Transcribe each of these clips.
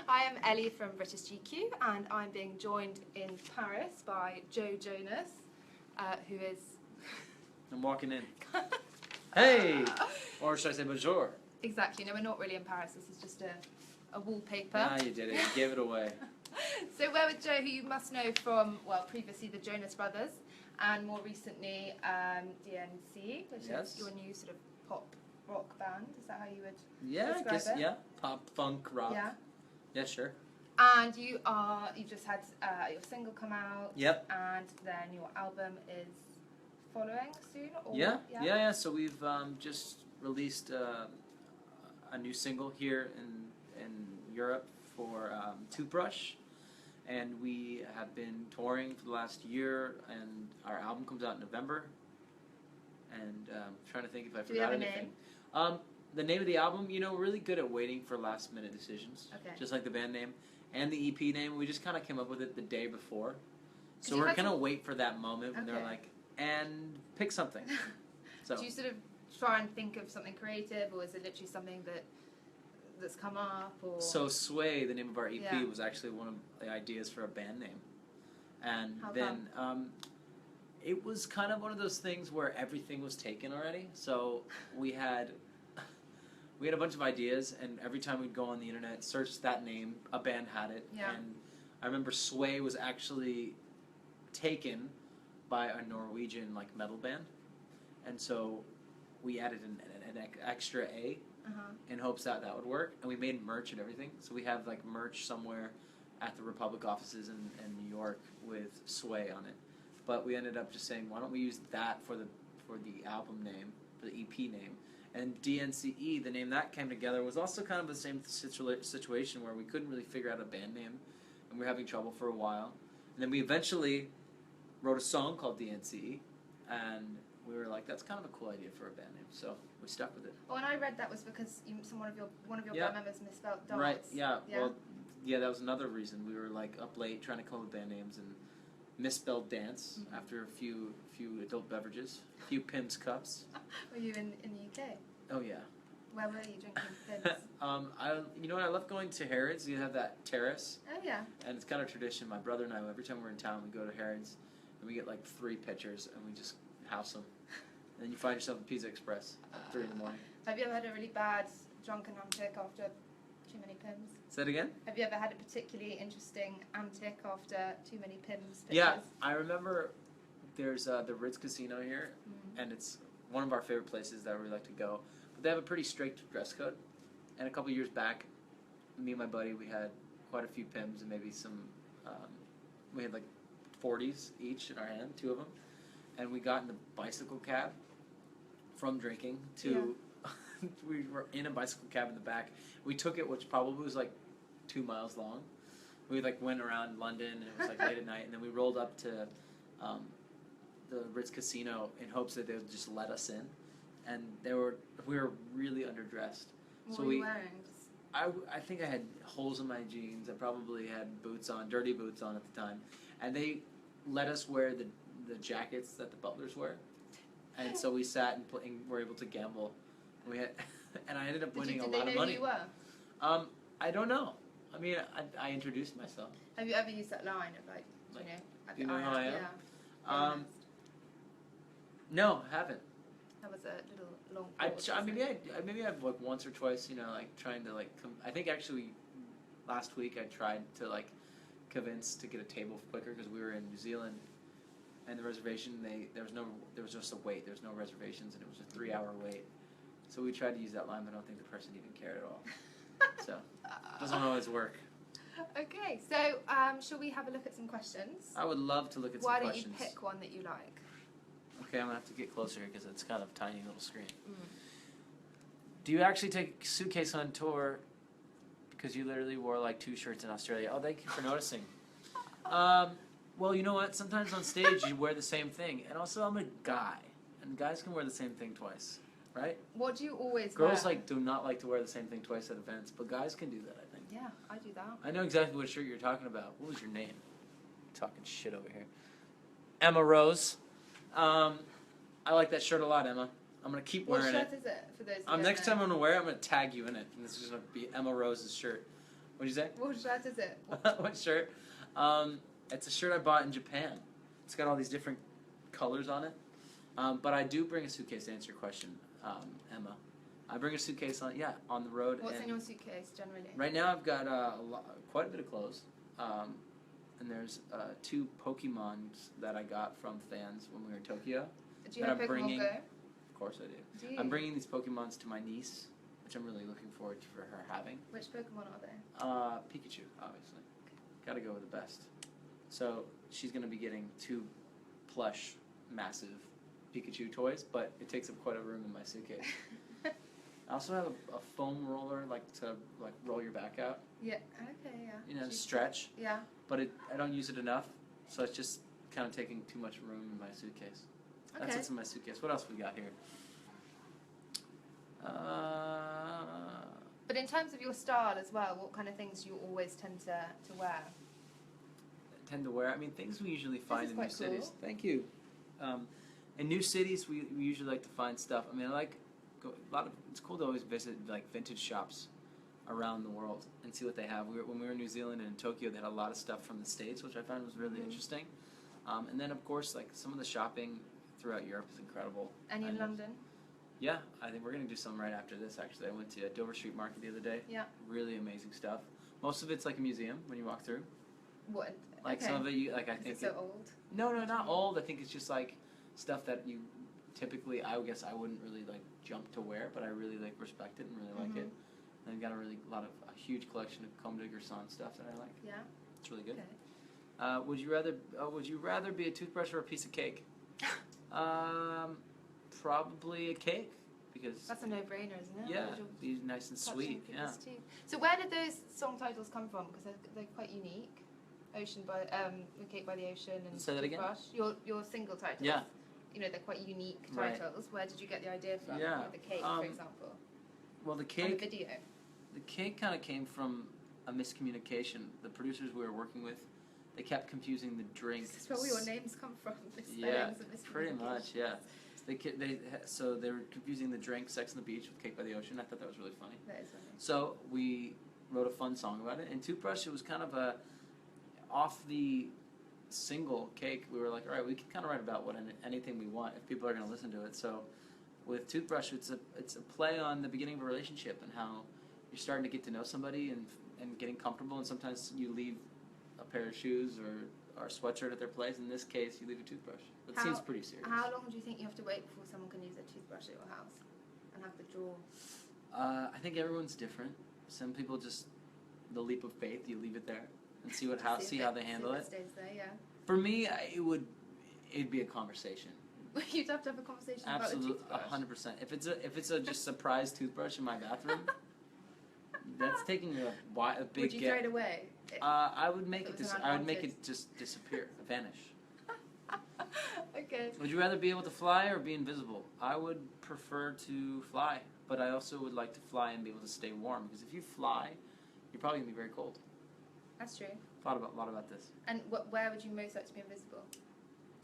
I am Ellie from British GQ, and I'm being joined in Paris by Jonas, who is... I'm walking in. Hey! Or should I say bonjour? Exactly. No, we're not really in Paris. This is just a wallpaper. Ah, you did it. You gave it away. So we're with Joe, who you must know from, well, previously the Jonas Brothers, and more recently DNC, which is your new sort of pop rock band. Is that how you would describe it? Yeah. Pop, funk, rock. Yeah. Yeah, sure. And you've just had your single come out. Yep. And then your album is following soon? Or, yeah. So we've just released a new single here in Europe for Toothbrush. And we have been touring for the last year, and our album comes out in November. And I'm trying to think if I forgot anything. The name of the album, we're really good at waiting for last minute decisions. Okay. Just like the band name. And the EP name, we just kind of came up with it the day before. So we're going to wait for that moment when they're like, and pick something. So. Do you sort of try and think of something creative, or is it literally something that's come up? Or? So Sway, the name of our EP, was actually one of the ideas for a band name. And it was kind of one of those things where everything was taken already. So we had a bunch of ideas, and every time we'd go on the internet, search that name, a band had it. Yeah. And I remember Sway was actually taken by a Norwegian metal band, and so we added an extra A in hopes that would work, and we made merch and everything. So we have merch somewhere at the Republic offices in New York with Sway on it. But we ended up just saying, why don't we use that for the album name, for the EP name. And DNCE, the name that came together, was also kind of the same situation where we couldn't really figure out a band name, and we were having trouble for a while. And then we eventually wrote a song called DNCE, and we were like, that's kind of a cool idea for a band name, so we stuck with it. Oh, and I read that was because one of your band members misspelled dance. Right, yeah. Well, that was another reason. We were up late trying to come up with band names and misspelled dance after a few adult beverages, a few Pim's cups. Were you in the UK? Oh yeah. Where were you drinking Pim's? I love going to Harrods. You have that terrace. Oh yeah. And it's kind of tradition. My brother and I, every time we're in town, we go to Harrods, and we get 3 pitchers, and we just house them. And then you find yourself a Pizza Express at 3 in the morning. Have you ever had a really bad drunken antic after too many Pims? Say it again? Have you ever had a particularly interesting antic after too many Pims? Yeah, I remember there's the Ritz Casino here, and it's one of our favorite places that we like to go. But they have a pretty strict dress code. And a couple years back, me and my buddy, we had quite a few Pims and maybe some, we had 40s each in our hand, 2 of them. And we got in the bicycle cab from drinking to... we were in a bicycle cab in the back. We took it, which probably was 2 miles long. We went around London, and it was late at night, and then we rolled up to the Ritz Casino in hopes that they would just let us in. And we were really underdressed. What were you wearing? I think I had holes in my jeans. I probably had boots on, dirty boots on at the time. And they let us wear the jackets that the butlers wear. And so we sat and were able to gamble. And I ended up winning a lot of money. Did they know who you were? I don't know. I mean, I introduced myself. Have you ever used that line of do you know how I am? Yeah. No, I haven't. That was a little long pause. Maybe I've once or twice, trying to I think actually last week I tried to convince to get a table quicker because we were in New Zealand, and the reservation there was just a wait. There was no reservations, and it was a 3-hour wait. So we tried to use that line, but I don't think the person even cared at all. So it doesn't always work. Okay, so shall we have a look at some questions? I would love to look at some questions. Why don't you pick one that you like? Okay, I'm going to have to get closer because it's kind of a tiny little screen. Do you actually take a suitcase on tour because you literally wore 2 shirts in Australia? Oh, thank you for noticing. Well, you know what? Sometimes on stage you wear the same thing. And also I'm a guy, and guys can wear the same thing twice. Right? What do you always wear? Girls do not like to wear the same thing twice at events, but guys can do that, I think. Yeah, I do that. I know exactly what shirt you're talking about. What was your name? Talking shit over here. Emma Rose. I like that shirt a lot, Emma. I'm going to keep wearing it. What shirt is it for those who Next time I'm going to wear it, I'm going to tag you in it. And this is going to be Emma Rose's shirt. What'd you say? What shirt is it? What shirt? It's a shirt I bought in Japan. It's got all these different colors on it. But I do bring a suitcase to answer your question, Emma. I bring a suitcase on the road. What's in your suitcase generally? Right now I've got quite a bit of clothes. And there's 2 Pokemons that I got from fans when we were in Tokyo. Do you have Pokemon Go? Of course I do. I'm bringing these Pokemons to my niece, which I'm really looking forward to for her having. Which Pokemon are they? Pikachu, obviously. Gotta go with the best. So she's gonna be getting 2 plush, massive Pikachu toys, but it takes up quite a room in my suitcase. I also have a foam roller, to roll your back out. Yeah. Okay. Yeah. You know, stretch. Yeah. But I don't use it enough, so it's just kind of taking too much room in my suitcase. Okay. That's what's in my suitcase. What else we got here? But in terms of your style as well, what kind of things do you always tend to wear? I mean, things we usually find in new cities. Cool. Thank you. In new cities, we usually like to find stuff. I mean, it's cool to always visit vintage shops around the world and see what they have. When we were in New Zealand and in Tokyo, they had a lot of stuff from the States, which I found was really interesting. And then, of course, some of the shopping throughout Europe is incredible. And in London? Yeah, I think we're going to do some right after this, actually. I went to Dover Street Market the other day. Yeah. Really amazing stuff. Most of it's like a museum when you walk through. What? Some of it, I think... Is it so old? No, not old. I think it's just stuff that you typically, I guess I wouldn't really jump to wear, but I really respect it and really like it. And I've got a huge collection of Comme des Garçons stuff that I like. Yeah. It's really good. Okay. Would you rather be a toothbrush or a piece of cake? Probably a cake, because that's a no-brainer, isn't it? Yeah, be nice and sweet. Yeah. So where did those song titles come from? Because they're quite unique. Ocean by Cake by the Ocean and Say that again? Your single titles. Yeah. You know, they're quite unique titles. Right. Where did you get the idea from? Yeah. Like the cake, for example. Well, the cake. And the video. The cake kind of came from a miscommunication. The producers we were working with, they kept confusing the drink. This is where all your names come from. Yeah, pretty much. Yeah. So they were confusing the drink Sex on the Beach with Cake by the Ocean. I thought that was really funny. That is funny. So we wrote a fun song about it. And Toothbrush, it was kind of off the single Cake. We were like, all right, we can kind of write about anything we want if people are going to listen to it. So with Toothbrush, it's a play on the beginning of a relationship and how you're starting to get to know somebody and getting comfortable. And sometimes you leave a pair of shoes or a sweatshirt at their place. In this case, you leave a toothbrush. It seems pretty serious. How long do you think you have to wait before someone can use a toothbrush at your house and have the drawer? I think everyone's different. Some people just, the leap of faith, you leave it there and see how they handle it. Stays there, yeah. For me, it'd be a conversation. You'd have to have a conversation Absolutely, about the toothbrush. 100%. If it's a just surprise toothbrush in my bathroom, that's taking a big. Would you throw it away? I would make it just disappear, vanish. Okay. Would you rather be able to fly or be invisible? I would prefer to fly, but I also would like to fly and be able to stay warm, because if you fly, you're probably going to be very cold. That's true. Thought a lot about this. And where would you most like to be invisible?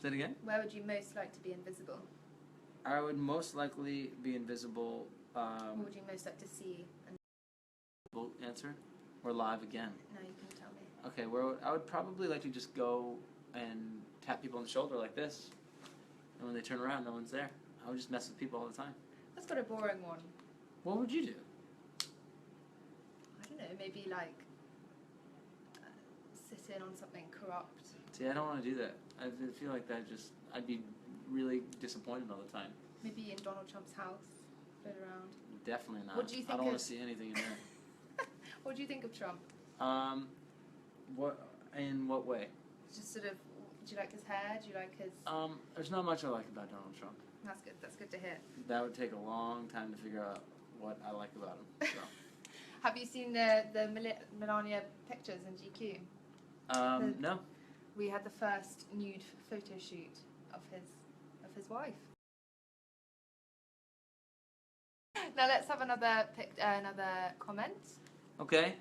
Say it again? Where would you most like to be invisible? I would most likely be invisible. What would you most like to see? Answer? Or live again? No, you can tell me. Okay, I would probably like to just go and tap people on the shoulder like this. And when they turn around, no one's there. I would just mess with people all the time. That's got a boring one. What would you do? I don't know, maybe sit in on something corrupt. See, I don't want to do that. I feel like I'd be really disappointed all the time. Maybe in Donald Trump's house, float around. Definitely not. What do you think I don't want to see anything in there. What do you think of Trump? In what way? Just sort of, do you like his hair? Do you like his... There's not much I like about Donald Trump. That's good. That's good to hear. That would take a long time to figure out what I like about him. So. Have you seen the Melania pictures in GQ? No. We had the first nude photo shoot of his wife. Now let's have another comment. Okay.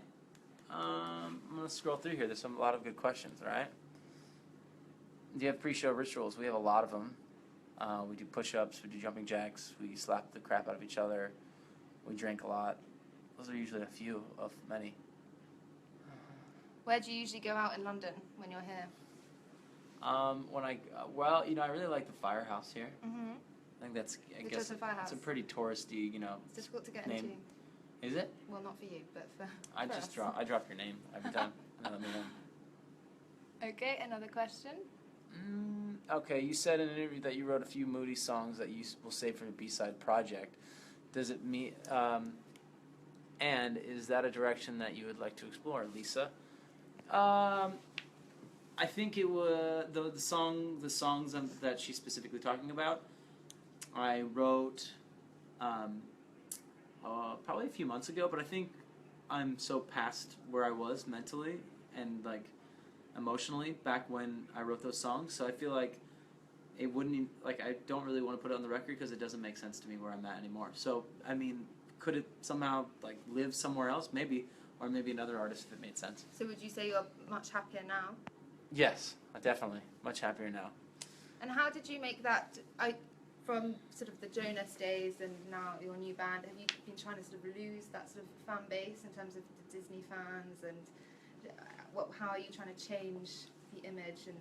I'm going to scroll through here. There's a lot of good questions, all right? Do you have pre-show rituals? We have a lot of them. We do push-ups, we do jumping jacks, we slap the crap out of each other, we drink a lot. Those are usually a few of many. Where do you usually go out in London when you're here? I really like the Firehouse here. Mm-hmm. I think that's, I The guess, Chiltern Firehouse. it's a pretty touristy, It's difficult to get name. into. Is it? Well, not for you, but for I drop your name every time. And let me know. Okay, another question. Okay, you said in an interview that you wrote a few moody songs that you will save for your B-side project. Does it mean, and is that a direction that you would like to explore, Lisa? I think it was the songs that she's specifically talking about. I wrote probably a few months ago, but I think I'm so past where I was mentally and like emotionally back when I wrote those songs. So I feel like it wouldn't I don't really want to put it on the record because it doesn't make sense to me where I'm at anymore. So I mean, could it somehow like live somewhere else? Maybe, or maybe another artist if it made sense. So would you say you're much happier now? Yes, definitely. Much happier now. And how did you make that, from sort of the Jonas days and now your new band, have you been trying to sort of lose that sort of fan base in terms of the Disney fans, and how are you trying to change the image? And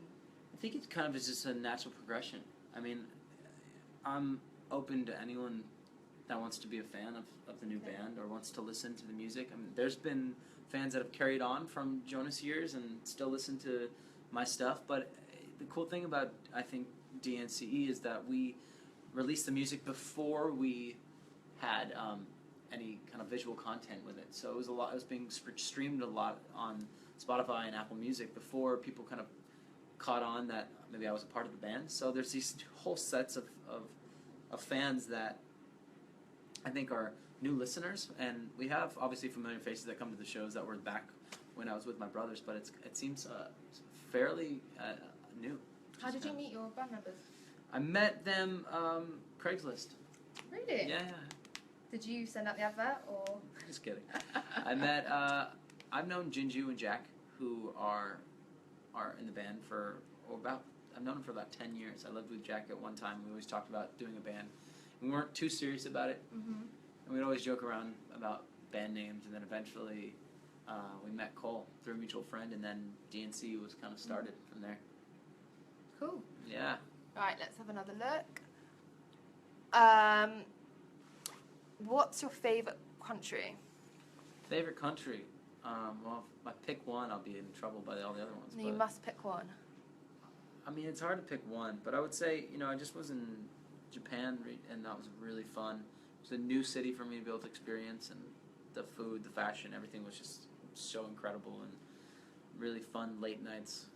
I think it kind of is just a natural progression. I mean, I'm open to anyone that wants to be a fan of the new band or wants to listen to the music. I mean, there's been fans that have carried on from Jonas years and still listen to my stuff, but the cool thing about, I think, DNCE is that we released the music before we had any kind of visual content with it. So it was being streamed a lot on Spotify and Apple Music before people kind of caught on that maybe I was a part of the band. So there's these whole sets of fans that I think are new listeners, and we have obviously familiar faces that come to the shows that were back when I was with my brothers, but it seems fairly new. how did you meet your band members? I met them Craigslist. Really? Yeah. Did you send out the advert or? Just kidding. I met. I've known Jinju and Jack, who are in the band for I've known them for about 10 years. I lived with Jack at one time. We always talked about doing a band. We weren't too serious about it, and we'd always joke around about band names. And then eventually, we met Cole through a mutual friend, and then DNC was kind of started from there. Cool. Yeah. Right, let's have another look. What's your favourite country? Favorite country? Well, if I pick one, I'll be in trouble by all the other ones. No, you must pick one. I mean, it's hard to pick one, but I would say, I just was in Japan, and that was really fun. It was a new city for me to be able to experience, and the food, the fashion, everything was just so incredible and really fun late nights.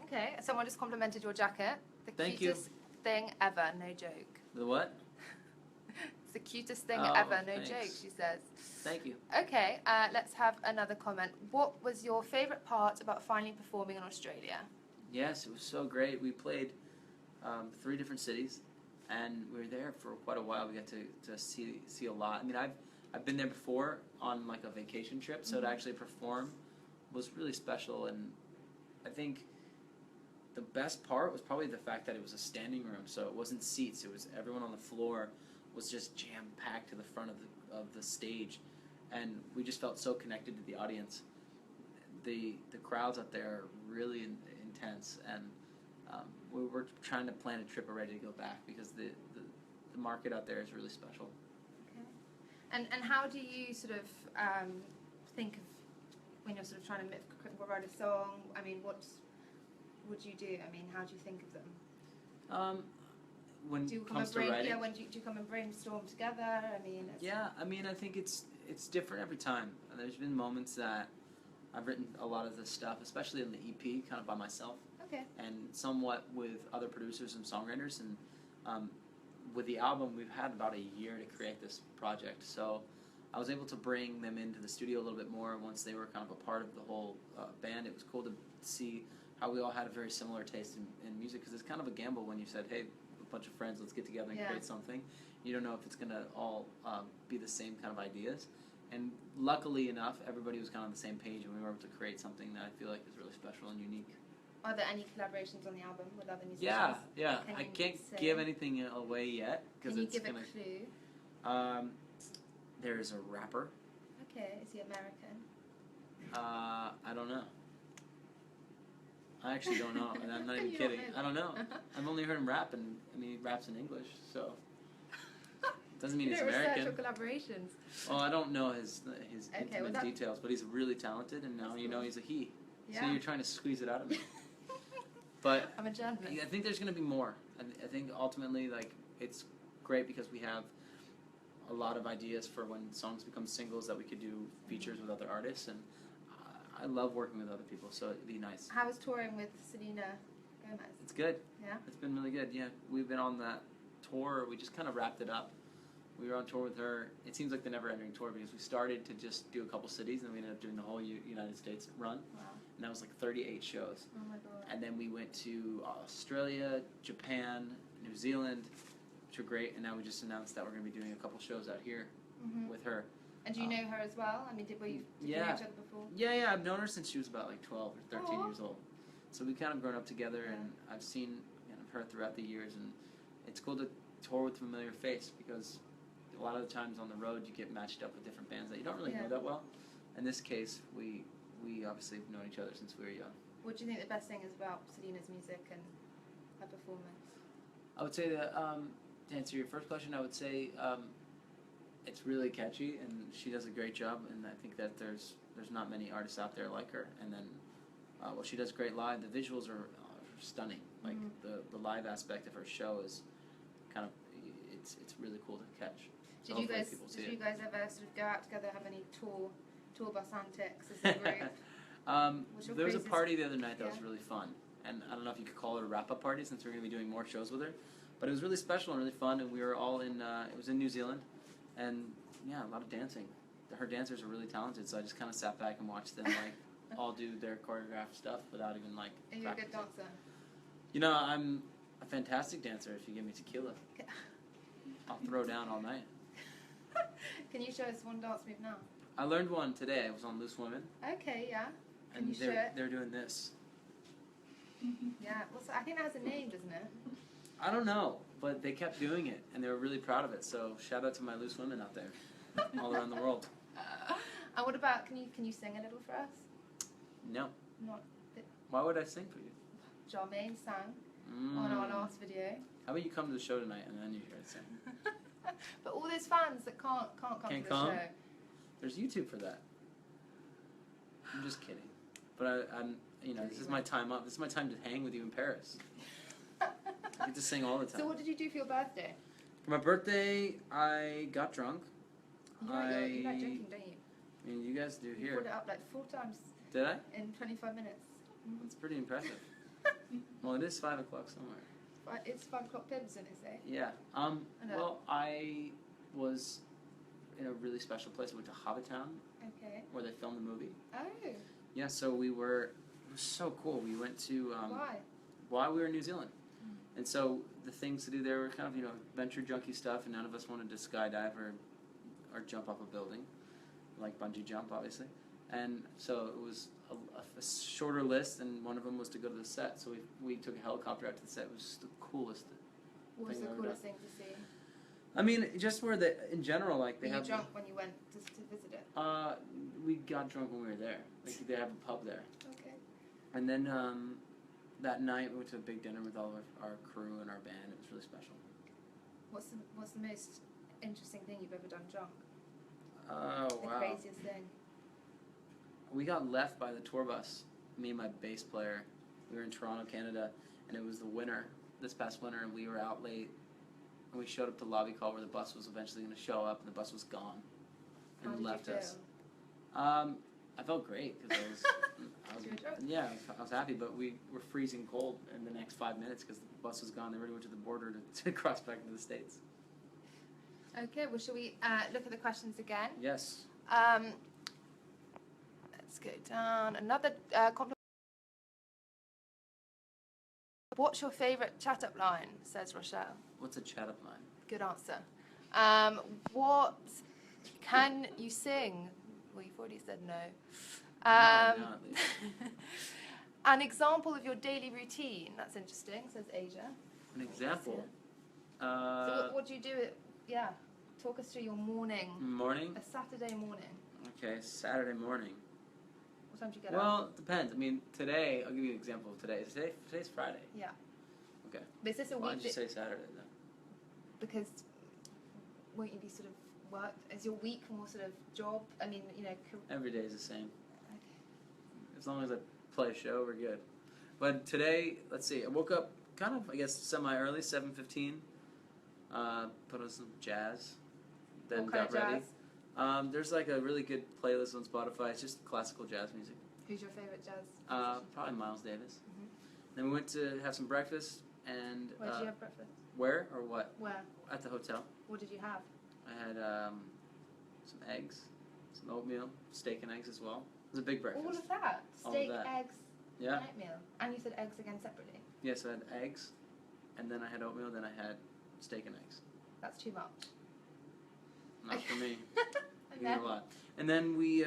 Okay, someone just complimented your jacket. Thank cutest thing ever, no joke. The what? It's the cutest thing ever, no thanks. joke, she says. Thank you. Okay, let's have another comment. What was your favourite part about finally performing in Australia? Yes, it was so great. We played 3 different cities, and we were there for quite a while. We got to see a lot. I mean, I've been there before on like a vacation trip, so to actually perform was really special. And I think the best part was probably the fact that it was a standing room, so it wasn't seats. It was everyone on the floor was just jam packed to the front of the stage, and we just felt so connected to the audience. The crowds out there are really intense, and we were trying to plan a trip already to go back because the market out there is really special. Okay. And how do you sort of think of when you're sort of trying to write a song? I mean, what would you do? I mean, how do you think of them? When do you it comes to writing, do you come and brainstorm together? I mean, I think it's different every time. There's been moments that I've written a lot of this stuff, especially in the EP, kind of by myself. Okay. And somewhat with other producers and songwriters. And with the album, we've had about a year to create this project. So I was able to bring them into the studio a little bit more once they were kind of a part of the whole band. It was cool to see how we all had a very similar taste in music, because it's kind of a gamble when you said, hey, a bunch of friends, let's get together and create something. You don't know if it's going to all be the same kind of ideas. And luckily enough, everybody was kind of on the same page, and we were able to create something that I feel like is really special and unique. Are there any collaborations on the album with other musicians? Yeah. I can't give anything away yet because it's gonna. Can you give a clue? There's a rapper. Okay, is he American? I don't know. I actually don't know, and I'm not even kidding. I don't know. I've only heard him rap, and I mean, he raps in English, so doesn't mean he's American. Research or collaborations. Well, I don't know his intimate details, but he's really talented, and now you know he's a he. Yeah. So you're trying to squeeze it out of me. But I'm a journalist. I think there's going to be more. I think ultimately, like, it's great because we have a lot of ideas for when songs become singles that we could do features with other artists, and I love working with other people, so it'd be nice. How was touring with Selena Gomez? It's good. Yeah? It's been really good, yeah. We've been on that tour. We just kind of wrapped it up. We were on tour with her. It seems like the never-ending tour because we started to just do a couple cities, and then we ended up doing the whole United States run. Wow. And that was like 38 shows. Oh my God. And then we went to Australia, Japan, New Zealand, which were great. And now we just announced that we're going to be doing a couple shows out here with her. And do you know her as well? I mean, did you know each other before? Yeah, I've known her since she was about like 12 or 13 years old. So we've kind of grown up together, and I've seen her throughout the years. And it's cool to tour with a familiar face because a lot of the times on the road you get matched up with different bands that you don't really know that well. In this case, we obviously have known each other since we were young. What do you think the best thing is about Selena's music and her performance? I would say that, to answer your first question, I would say it's really catchy, and she does a great job, and I think that there's not many artists out there like her. And then, well, she does great live. The visuals are stunning. Like, the live aspect of her show is kind of, it's really cool to catch. Did you guys ever sort of go out together, have any tour bus antics as a group? There was a party the other night that was really fun, and I don't know if you could call it a wrap-up party since we're going to be doing more shows with her, but it was really special and really fun, and we were all in, it was in New Zealand, and yeah, a lot of dancing. Her dancers are really talented, so I just kind of sat back and watched them like all do their choreographed stuff without even like Are you practicing. a good dancer? You know, I'm a fantastic dancer if you give me tequila. I'll throw down all night. Can you show us one dance move now? I learned one today. I was on Loose Women. Okay, yeah. Can you show it? They're doing this. Yeah, well, so I think that has a name, doesn't it? I don't know, but they kept doing it, and they were really proud of it. So shout out to my Loose Women out there, all around the world. And what about, can you sing a little for us? No. Not. Why would I sing for you? Charmaine sang on our last video. How about you come to the show tonight, and then you hear it sing? But all those fans that can't come to the show. There's YouTube for that. I'm just kidding. But I'm this is my time up. This is my time to hang with you in Paris. I get to sing all the time. So what did you do for your birthday? For my birthday, I got drunk. You like drinking, don't you? I mean, you guys do here. You brought it up like 4 times. Did I? In 25 minutes. That's pretty impressive. Well, it is 5 o'clock somewhere. It's 5 o'clock pibs, didn't it say? Yeah. Well, I was in a really special place. I went to Hobbitown. Okay. Where they filmed the movie. Oh. Yeah, so it was so cool. We went to... Why? While we were in New Zealand. And so the things to do there were kind of, venture junkie stuff, and none of us wanted to skydive or jump off a building, like bungee jump, obviously. And so it was a shorter list, and one of them was to go to the set. So we took a helicopter out to the set. It was the coolest thing. What was the coolest thing to see? I mean, just where in general, like they have... Were you drunk when you went to visit it? We got drunk when we were there. Like they have a pub there. Okay. And then that night we went to a big dinner with all of our crew and our band. It was really special. What's the most interesting thing you've ever done drunk? Oh, wow. The craziest thing? We got left by the tour bus, me and my bass player. We were in Toronto, Canada, and it was the winter, this past winter, and we were out late. And we showed up to lobby call where the bus was eventually going to show up, and the bus was gone. And left us. I felt great because I was happy, but we were freezing cold in the next 5 minutes because the bus was gone. They already went to the border to cross back into the States. Okay, well, shall we look at the questions again? Yes. Let's go down. Another compliment. What's your favourite chat-up line, says Rochelle. What's a chat-up line? Good answer. What can you sing? Well, you've already said no. No, at least. An example of your daily routine. That's interesting, says Asia. An example? So what do you do? Talk us through your morning. Morning? A Saturday morning. Okay, Saturday morning. What time do you get up? Well, it depends. I mean, today, I'll give you an example of today. Today's Friday. Yeah. Okay. But is this a Why week? did you say Saturday then? Because won't you be sort of work? Is your week more sort of job? I mean, you know. Every day is the same. Okay. As long as I play a show, we're good. But today, let's see. I woke up kind of, I guess, semi-early, 7:15. Put on some jazz. Then What kind got of ready. jazz? There's like a really good playlist on Spotify. It's just classical jazz music. Who's your favourite jazz? Probably Miles Davis. Mhm. Then we went to have some breakfast and Where did you have breakfast? where or what? Where? At the hotel. What did you have? I had some eggs, some oatmeal, steak and eggs as well. It was a big breakfast. All of that? All of Steak, that. eggs, Yeah. and oatmeal. And you said eggs again separately. Yes, I had eggs, and then I had oatmeal, then I had steak and eggs. That's too much. Not for me. And You eat then? a lot. And then we,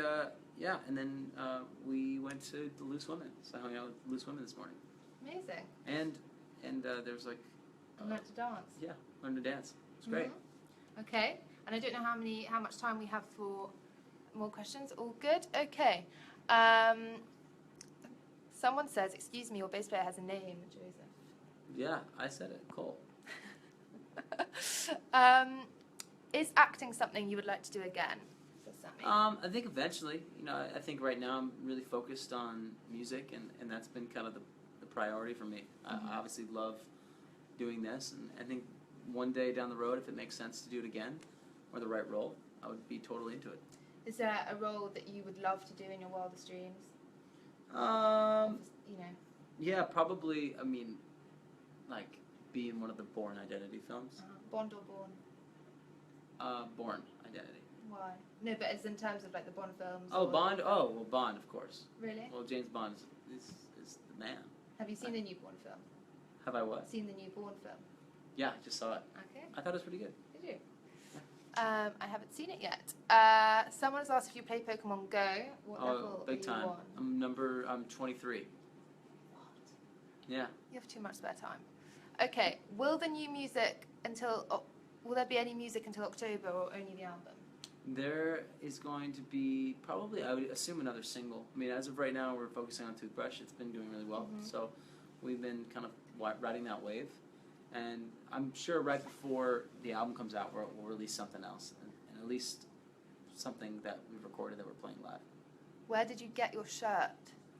we went to the Loose Women. So I hung out with Loose Women this morning. Amazing. And there was like, You learnt to dance. yeah, learned to dance. It's great. Mhm. Okay. And I don't know how much time we have for more questions. All good? Okay. Someone says, excuse me, your bass player has a name, Joseph. Yeah, I said it. Cole. Is acting something you would like to do again? Says Sammy. I think eventually, I think right now I'm really focused on music, and that's been kind of the priority for me. Mhm. I obviously love doing this, and I think one day down the road, if it makes sense to do it again, or the right role, I would be totally into it. Is there a role that you would love to do in your wildest dreams? You know. Yeah, probably. I mean, like be in one of the Bourne Identity films. Bond or Bourne? Bourne Identity. Why? No, but it's in terms of like the Bond films. Oh, or Bond. Oh, well, Bond, of course. Really? Well, James Bond is the man. Have you seen the new Bourne film? Have I what? Seen the new Bourne film? Yeah, I just saw it. Okay. I thought it was pretty good. Did you? I haven't seen it yet. Someone has asked if you play Pokemon Go. What level big are time. you on? I'm 23. What? Yeah. You have too much spare time. Okay. Will there be any music until October or only the album? There is going to be probably, I would assume, another single. I mean, as of right now, we're focusing on Toothbrush. It's been doing really well. Mhm. So we've been kind of riding that wave. And I'm sure right before the album comes out, we'll release something else. And at least something that we've recorded that we're playing live. Where did you get your shirt?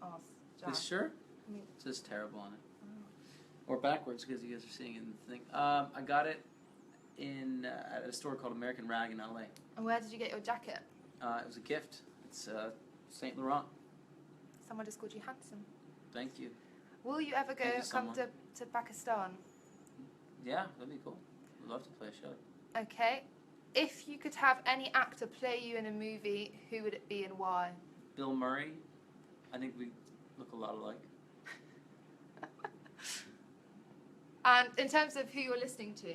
Asked Jack. This shirt? Mm. It says terrible on it. Oh. Or backwards, because you guys are seeing it in the thing. I got it at a store called American Rag in LA. And where did you get your jacket? It was a gift. It's Saint Laurent. Someone just called you handsome. Thank you. Will you ever Thank you, come someone. to Pakistan? Yeah, that'd be cool. I'd love to play a show. Okay. If you could have any actor play you in a movie, who would it be and why? Bill Murray. I think we look a lot alike. And in terms of who you're listening to,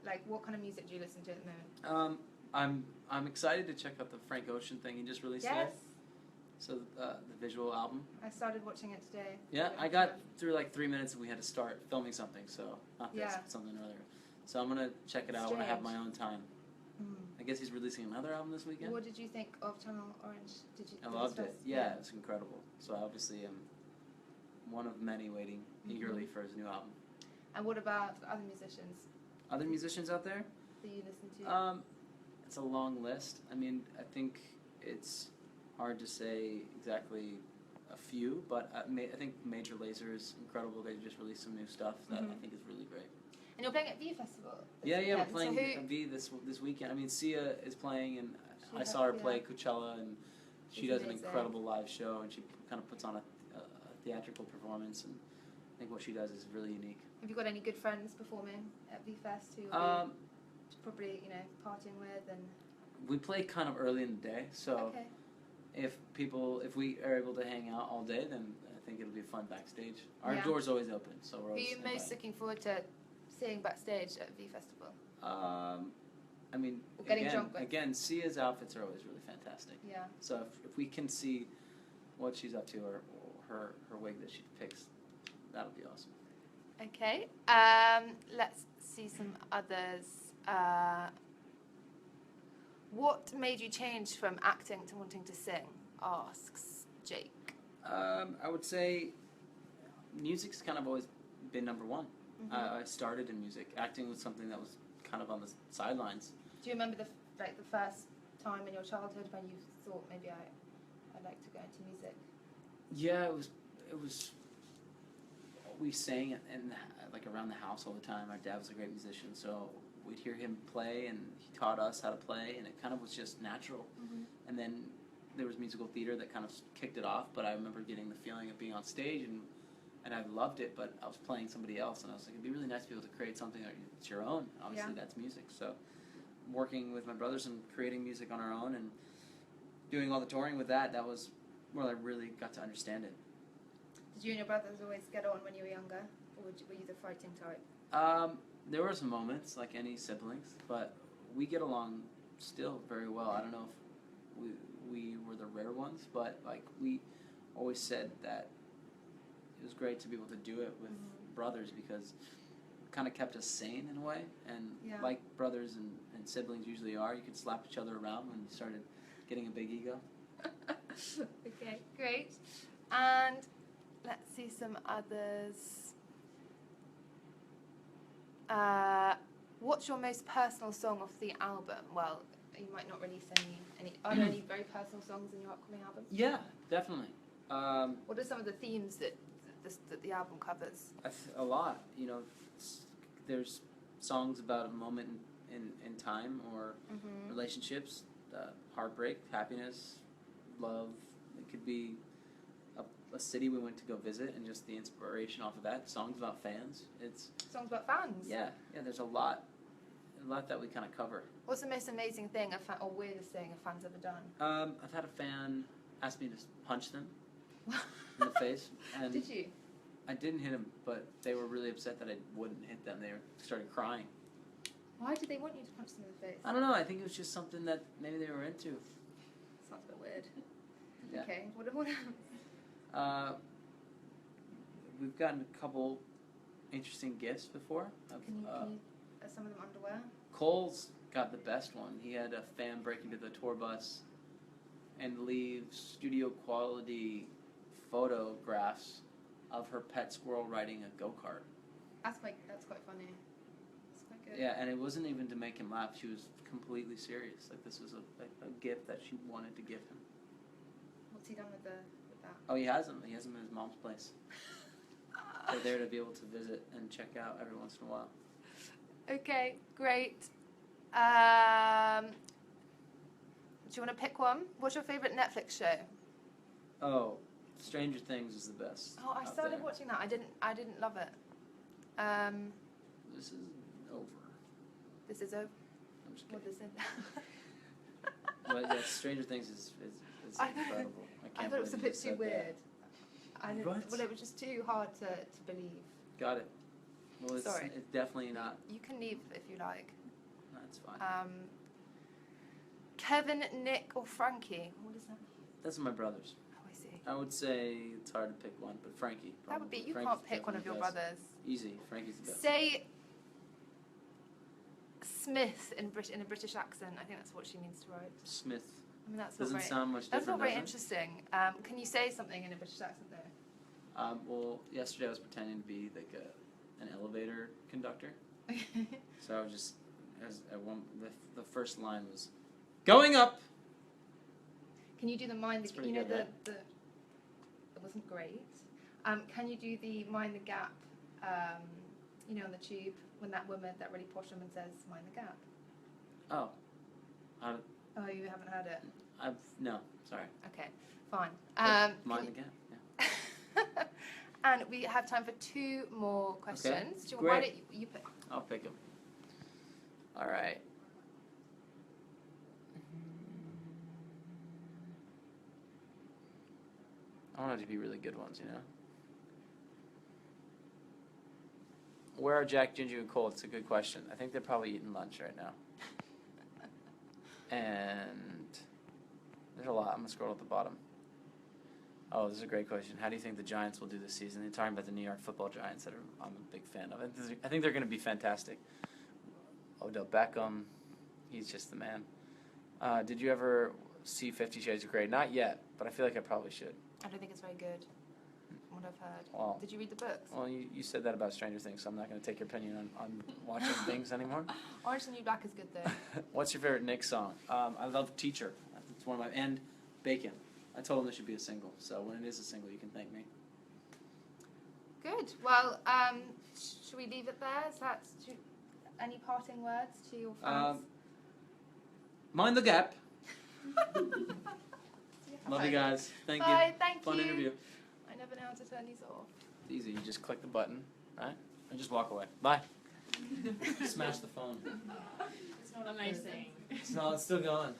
like what kind of music do you listen to at the moment? I'm excited to check out the Frank Ocean thing he just released Yes. today. So the visual album. I started watching it today. Yeah, I got through like 3 minutes and we had to start filming something. So not this, Yeah. but something earlier. So I'm gonna check it out when I have my own time. Mm. I guess he's releasing another album this weekend. What did you think of Channel Orange? I loved it. Yeah, it was incredible. So I obviously am one of many waiting eagerly for his new album. And what about other musicians Other musicians out there? that you listen to? It's a long list. I mean, I think it's hard to say exactly a few, but I think Major Lazer is incredible. They just released some new stuff that I think is really great. And you're playing at V Festival. Yeah, we're weekend. playing So at V this weekend. I mean, Sia is playing, and She I saw her has- play yeah. Coachella, and she She's does an amazing. incredible live show, and she kind of puts on a theatrical performance, and I think what she does is really unique. Have you got any good friends performing at V Fest who you'll be probably partying with and? We play kind of early in the day, so Okay. if we are able to hang out all day, then I think it'll be fun backstage. Our Yeah. door's always open, so we're Who are always you most invited. looking forward to seeing backstage at V Festival? I mean, Or getting drunk with. again, Sia's outfits are always really fantastic. Yeah. So if we can see what she's up to, or her wig that she picks, that'll be awesome. Okay. Let's see some others. What made you change from acting to wanting to sing? Asks Jake? I would say music's kind of always been number one. I started in music. Acting was something that was kind of on the sidelines. Do you remember the first time in your childhood when you thought maybe I'd like to go into music? Yeah, it was. We sang in like around the house all the time. Our dad was a great musician, so we'd hear him play, and he taught us how to play, and it kind of was just natural. And then there was musical theater that kind of kicked it off. But I remember getting the feeling of being on stage, and I loved it. But I was playing somebody else, and I was like, it'd be really nice to be able to create something that's your own. Obviously, that's music. So working with my brothers and creating music on our own and doing all the touring with that was where I really got to understand it. Did you and your brothers always get on when you were younger, or were you the fighting type? There were some moments, like any siblings, but we get along still very well. I don't know if we were the rare ones, but like we always said that it was great to be able to do it with brothers because it kind of kept us sane in a way. And like brothers and siblings usually are, you could slap each other around when you started getting a big ego. Okay, great. And let's see some others. What's your most personal song off the album? Well, you might not release any. Are there any very personal songs in your upcoming album? Yeah, definitely. What are some of the themes that the album covers? A lot. You know, there's songs about a moment in time or relationships, heartbreak, happiness, love. It could be a city we went to go visit and just the inspiration off of that. Songs about fans. It's songs about fans. Yeah. There's a lot that we kind of cover. What's the most amazing thing or weirdest thing a fan's ever done? I've had a fan ask me to punch them in the face. And did you? I didn't hit them, but they were really upset that I wouldn't hit them. They started crying. Why did they want you to punch them in the face? I don't know. I think it was just something that maybe they were into. Sounds a bit weird. Yeah. Okay. What else? We've gotten a couple interesting gifts before. Can you are some of them underwear? Cole's got the best one. He had a fan break into the tour bus and leave studio quality photographs of her pet squirrel riding a go-kart. That's quite funny. That's quite good. Yeah, and it wasn't even to make him laugh. She was completely serious. Like this was a gift that she wanted to give him. What's he done with that? Oh, he has them. He has them in his mom's place. They're there to be able to visit and check out every once in a while. Okay, great. Do you want to pick one? What's your favourite Netflix show? Oh, Stranger Things is the best. Oh, I started watching that. I didn't love it. This is over. This is over? I'm just kidding. What is it? But yeah, Stranger Things is incredible. I thought it was a bit too weird. What? Well, it was just too hard to believe. Got it. Well, it's definitely not. You can leave if you like. That's fine. Kevin, Nick, or Frankie? What does that mean? Those are my brothers. Oh, I see. I would say it's hard to pick one, but Frankie. Probably. That would be. You Frankie's can't pick one of your brothers. Easy. Frankie's the best. Say Smith in a British accent. I think that's what she means to write. Smith. I mean, that's doesn't sound much different. That's not very interesting. Can you say something in a British accent though? Well, yesterday I was pretending to be like an elevator conductor. So I was just the first line was going up. Can you do the mind the you know good, the it wasn't great. Can you do the mind the gap? You know, on the tube when that really posh woman says mind the gap. Oh. Oh, you haven't heard it? No, sorry. Okay, fine. Mind the gap, yeah. And we have time for 2 more questions. Okay, Why don't you pick? I'll pick them. All right. I want it to be really good ones, you know? Where are Jack, Ginger, and Cole? It's a good question. I think they're probably eating lunch right now. And there's a lot. I'm going to scroll at the bottom. Oh, this is a great question. How do you think the Giants will do this season? They're talking about the New York Football Giants that I'm a big fan of. I think they're going to be fantastic. Odell Beckham, he's just the man. Did you ever see 50 Shades of Grey. Not yet, but I feel like I probably should. I don't think it's very good, from what I've heard. Well, did you read the books? Well, you said that about Stranger Things, so I'm not going to take your opinion on watching things anymore. Orange is the New Black is good, though. What's your favorite Nick song? I love Teacher. It's one of my and Bacon. I told him there should be a single, so when it is a single, you can thank me. Good. Well, should we leave it there? Any parting words to your fans? Mind the gap. Love you guys. Thank you. Bye. Thank Fun you. interview. I never know how to turn these off. It's easy. You just click the button, right? And just walk away. Bye. Smash the phone. It's not a nice thing. It's still going.